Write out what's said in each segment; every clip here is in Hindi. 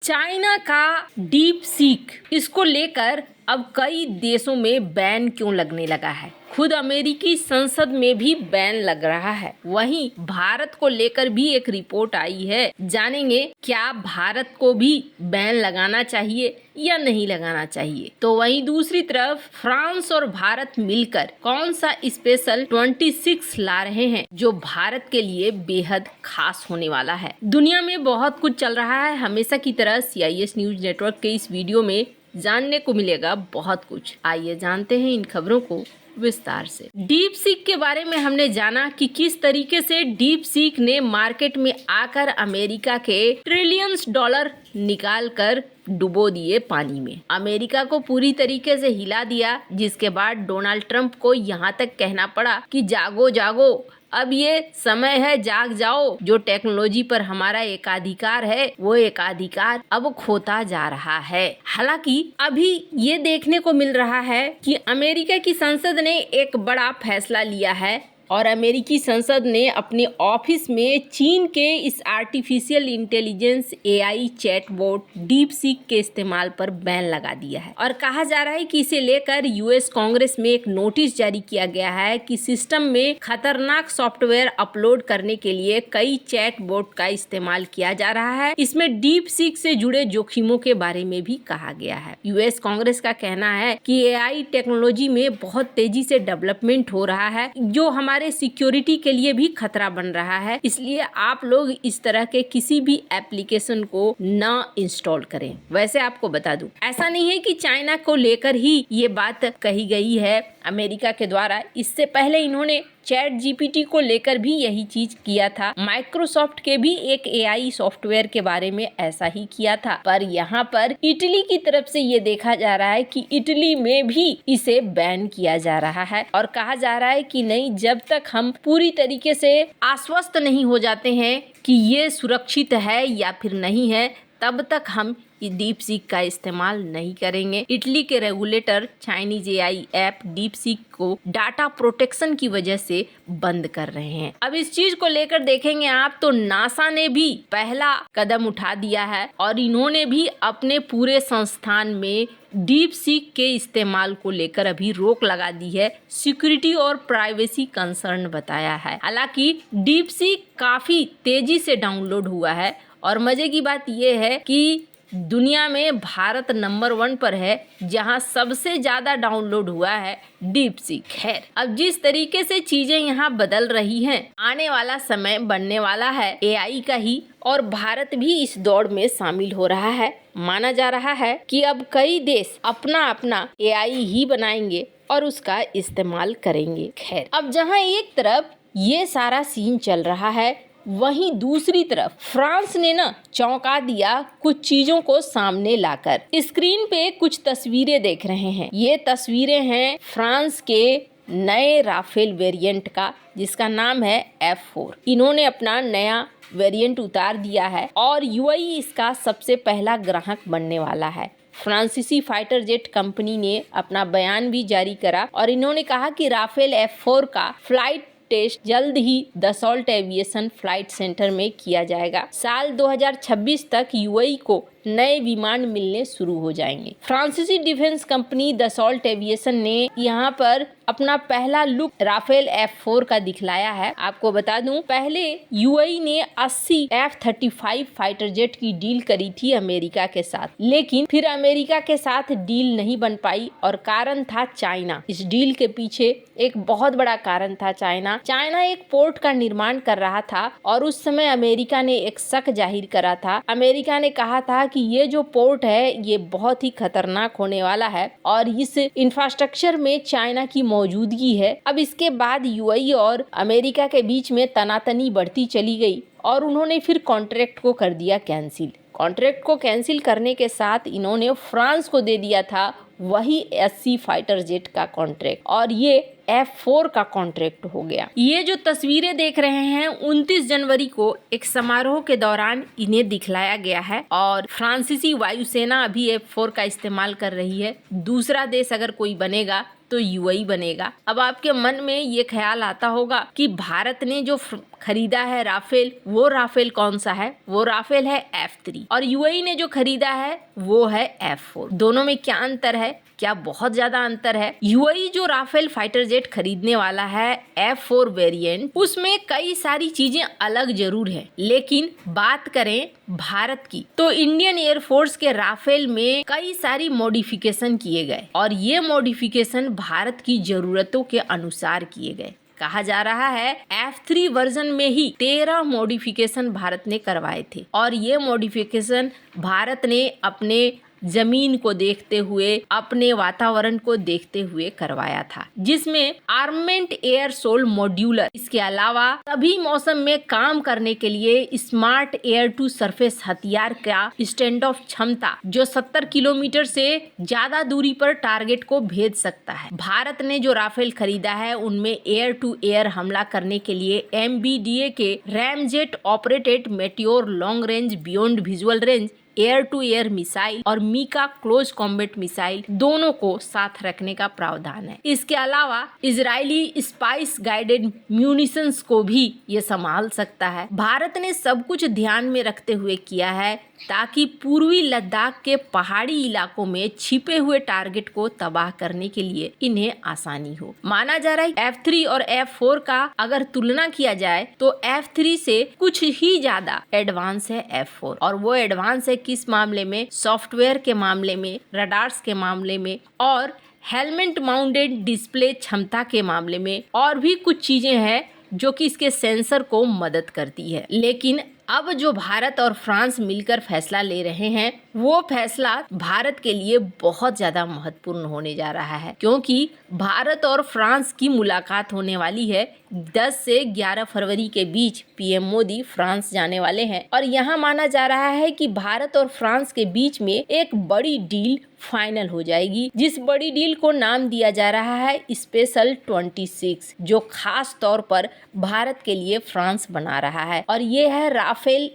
चाइना का डीप सीक, इसको लेकर अब कई देशों में बैन क्यों लगने लगा है। खुद अमेरिकी संसद में भी बैन लग रहा है। वहीं भारत को लेकर भी एक रिपोर्ट आई है। जानेंगे क्या भारत को भी बैन लगाना चाहिए या नहीं लगाना चाहिए। तो वहीं दूसरी तरफ फ्रांस और भारत मिलकर कौन सा स्पेशल 26 ला रहे हैं जो भारत के लिए बेहद खास होने वाला है। दुनिया में बहुत कुछ चल रहा है। हमेशा की तरह CIS न्यूज नेटवर्क के इस वीडियो में जानने को मिलेगा बहुत कुछ। आइए जानते हैं इन खबरों को विस्तार से। डीप सीक के बारे में हमने जाना कि किस तरीके से डीप सीक ने मार्केट में आकर अमेरिका के ट्रिलियंस डॉलर निकाल कर डुबो दिए पानी में। अमेरिका को पूरी तरीके से हिला दिया, जिसके बाद डोनाल्ड ट्रंप को यहाँ तक कहना पड़ा कि जागो जागो, अब ये समय है, जाग जाओ। जो टेक्नोलॉजी पर हमारा एकाधिकार है वो एकाधिकार अब खोता जा रहा है। हालांकि अभी ये देखने को मिल रहा है कि अमेरिका की संसद ने एक बड़ा फैसला लिया है और अमेरिकी संसद ने अपने ऑफिस में चीन के इस artificial intelligence AI chatbot deep seek के इस्तेमाल पर बैन लगा दिया है। और कहा जा रहा है कि इसे लेकर US कांग्रेस में एक नोटिस जारी किया गया है कि सिस्टम में खतरनाक सॉफ्टवेयर अपलोड करने के लिए कई चैटबॉट का इस्तेमाल किया जा रहा है। इसमें डीप सीक से जुड़े जोखिमों के बारे में भी कहा गया है। US कांग्रेस का कहना है कि AI टेक्नोलॉजी में बहुत तेजी से डेवलपमेंट हो रहा है, जो हमारे सिक्योरिटी के लिए भी खतरा बन रहा है। इसलिए आप लोग इस तरह के किसी भी एप्लीकेशन को ना इंस्टॉल करें। वैसे आपको बता दूं, ऐसा नहीं है कि चाइना को लेकर ही ये बात कही गई है अमेरिका के द्वारा। इससे पहले इन्होंने ChatGPT को लेकर भी यही चीज किया था। माइक्रोसॉफ्ट के भी एक AI सॉफ्टवेयर के बारे में ऐसा ही किया था। पर यहाँ पर इटली की तरफ से ये देखा जा रहा है कि इटली में भी इसे बैन किया जा रहा है और कहा जा रहा है कि नहीं, जब तक हम पूरी तरीके से आश्वस्त नहीं हो जाते हैं कि ये सुरक्षित है या फिर नहीं है, तब तक हम डीप सीक का इस्तेमाल नहीं करेंगे। इटली के regulator Chinese AI app deep seek को डाटा प्रोटेक्शन की वजह से बंद कर रहे हैं। अब इस चीज को लेकर देखेंगे आप तो नासा ने भी पहला कदम उठा दिया है और इन्होंने भी अपने पूरे संस्थान में डीप सीक के इस्तेमाल को लेकर अभी रोक लगा दी है। सिक्योरिटी और प्राइवेसी कंसर्न बताया है। हालांकि डीप सीक काफी तेजी से डाउनलोड हुआ है और मजे की बात यह है कि दुनिया में भारत नंबर 1 पर है, जहां सबसे ज्यादा डाउनलोड हुआ है डीप सीक। खैर, अब जिस तरीके से चीजें यहां बदल रही हैं, आने वाला समय बनने वाला है AI का ही और भारत भी इस दौड़ में शामिल हो रहा है। माना जा रहा है कि अब कई देश अपना अपना AI ही बनाएंगे और उसका इस्तेमाल करेंगे। खैर, अब जहां एक तरफ ये सारा सीन चल रहा है, वहीं दूसरी तरफ फ्रांस ने ना चौंका दिया कुछ चीजों को सामने लाकर। स्क्रीन पे कुछ तस्वीरें देख रहे हैं। ये तस्वीरें हैं फ्रांस के नए राफेल वेरिएंट का, जिसका नाम है F4। इन्होंने अपना नया वेरिएंट उतार दिया है और UAE इसका सबसे पहला ग्राहक बनने वाला है। फ्रांसीसी फाइटर जेट कंपनी ने अपना बयान भी जारी करा और इन्होंने कहा कि राफेल F4 का फ्लाइट टेस्ट जल्द ही दसॉल्ट एविएशन फ्लाइट सेंटर में किया जाएगा। साल 2026 तक UAE को नए विमान मिलने शुरू हो जाएंगे। फ्रांसीसी डिफेंस कंपनी दसॉल्ट एविएशन ने यहाँ पर अपना पहला लुक राफेल F4 का दिखलाया है। आपको बता दूं, पहले UAE ने 80 F-35 फाइटर जेट की डील करी थी अमेरिका के साथ, लेकिन फिर अमेरिका के साथ डील नहीं बन पाई और कारण था चाइना। इस डील के पीछे एक बहुत बड़ा कारण था चाइना। चाइना एक पोर्ट का निर्माण कर रहा था और उस समय अमेरिका ने एक शक जाहिर करा था। अमेरिका ने कहा था कि ये जो पोर्ट है ये बहुत ही खतरनाक होने वाला है और इस इंफ्रास्ट्रक्चर में चाइना की मौजूदगी है। अब इसके बाद UAE और अमेरिका के बीच में तनातनी बढ़ती चली गई और उन्होंने फिर कॉन्ट्रैक्ट को कर दिया कैंसिल। कॉन्ट्रैक्ट को कैंसिल करने के साथ इन्होंने फ्रांस को दे दिया था वही 80 फाइटर जेट का कॉन्ट्रैक्ट और ये F4 का कॉन्ट्रैक्ट हो गया। ये जो तस्वीरें देख रहे हैं 29 जनवरी को एक समारोह के दौरान इन्हें दिखलाया गया है और फ्रांसीसी वायुसेना अभी F4 का इस्तेमाल कर रही है। दूसरा देश अगर कोई बनेगा तो यूएई बनेगा। अब आपके मन में ये ख्याल आता होगा कि भारत ने जो खरीदा है राफेल, वो राफेल कौन सा है? वो राफेल है F3 और यूएई ने जो खरीदा है वो है F4। दोनों में क्या अंतर है? क्या बहुत ज्यादा अंतर है? यूएई जो राफेल फाइटर जेट खरीदने वाला है F4 वेरिएंट, उसमें कई सारी चीजें अलग जरूर है, लेकिन बात करें भारत की तो इंडियन एयरफोर्स के राफेल में कई सारी मॉडिफिकेशन किए गए और ये मॉडिफिकेशन भारत की जरूरतों के अनुसार किए गए। कहा जा रहा है F3 वर्जन में ही 13 मॉडिफिकेशन भारत ने करवाए थे और ये मॉडिफिकेशन भारत ने अपने जमीन को देखते हुए, अपने वातावरण को देखते हुए करवाया था, जिसमें आर्मेंट एयर सोल मॉड्यूलर, इसके अलावा सभी मौसम में काम करने के लिए स्मार्ट एयर टू सरफेस हथियार का स्टैंड ऑफ क्षमता जो 70 किलोमीटर से ज्यादा दूरी पर टारगेट को भेज सकता है। भारत ने जो राफेल खरीदा है उनमें एयर टू एयर हमला करने के लिए MBDA के ramjet operated Meteor long range beyond visual range air to air missile और मीका क्लोज कॉम्बैट मिसाइल दोनों को साथ रखने का प्रावधान है। इसके अलावा इजरायली स्पाइस गाइडेड म्यूनिशंस को भी ये संभाल सकता है। भारत ने सब कुछ ध्यान में रखते हुए किया है ताकि पूर्वी लद्दाख के पहाड़ी इलाकों में छिपे हुए टारगेट को तबाह करने के लिए इन्हें आसानी हो। माना जा रहा है F3 और F4 का अगर तुलना किया जाए तो F3 से कुछ ही ज्यादा एडवांस है F4 और वो एडवांस है किस मामले में? सॉफ्टवेयर के मामले में, रडार्स के मामले में और हेलमेट माउंटेड डिस्प्ले क्षमता के मामले में और भी कुछ चीजें हैं जो कि इसके सेंसर को मदद करती है। लेकिन अब जो भारत और फ्रांस मिलकर फैसला ले रहे हैं वो फैसला भारत के लिए बहुत ज्यादा महत्वपूर्ण होने जा रहा है, क्योंकि भारत और फ्रांस की मुलाकात होने वाली है 10 से 11 फरवरी के बीच। पीएम मोदी फ्रांस जाने वाले हैं और यहाँ माना जा रहा है कि भारत और फ्रांस के बीच में एक बड़ी डील फाइनल हो जाएगी, जिस बड़ी डील को नाम दिया जा रहा है स्पेशल 26, जो खास तौर पर भारत के लिए फ्रांस बना रहा है और ये है राफेल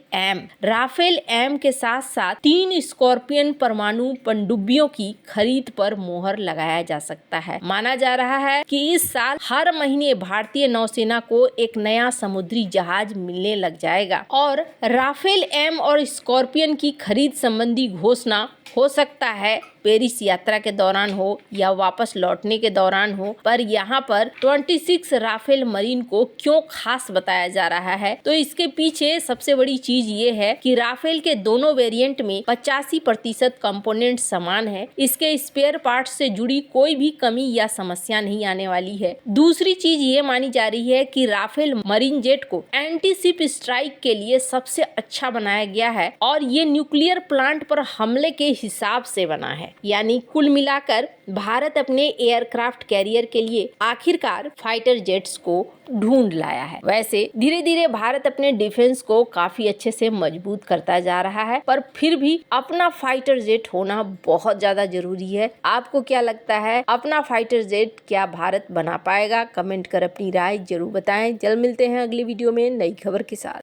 एम के साथ साथ 3 स्कॉर्पियन परमाणु पनडुब्बियों की खरीद पर मोहर लगाया जा सकता है। माना जा रहा है कि इस साल हर महीने भारतीय नौसेना को एक नया समुद्री जहाज मिलने लग जाएगा और राफेल एम और स्कॉर्पियन की खरीद संबंधी घोषणा हो सकता है पेरिस यात्रा के दौरान हो या वापस लौटने के दौरान हो। पर यहाँ पर 26 राफेल मरीन को क्यों खास बताया जा रहा है, तो इसके पीछे सबसे बड़ी चीज ये है कि राफेल के दोनों वेरिएंट में 85% कंपोनेंट समान है। इसके स्पेयर पार्ट से जुड़ी कोई भी कमी या समस्या नहीं आने वाली है। दूसरी चीज ये मानी जा रही है कि राफेल मरीन जेट को एंटी शिप स्ट्राइक के लिए सबसे अच्छा बनाया गया है और ये न्यूक्लियर प्लांट पर हमले के हिसाब से बना है। यानी कुल मिलाकर भारत अपने एयरक्राफ्ट कैरियर के लिए आखिरकार फाइटर जेट्स को ढूंढ लाया है। वैसे धीरे धीरे भारत अपने डिफेंस को काफी अच्छे से मजबूत करता जा रहा है, पर फिर भी अपना फाइटर जेट होना बहुत ज्यादा जरूरी है। आपको क्या लगता है, अपना फाइटर जेट क्या भारत बना पाएगा? कमेंट कर अपनी राय जरूर बताएं। जल्द मिलते हैं अगली वीडियो में नई खबर के साथ।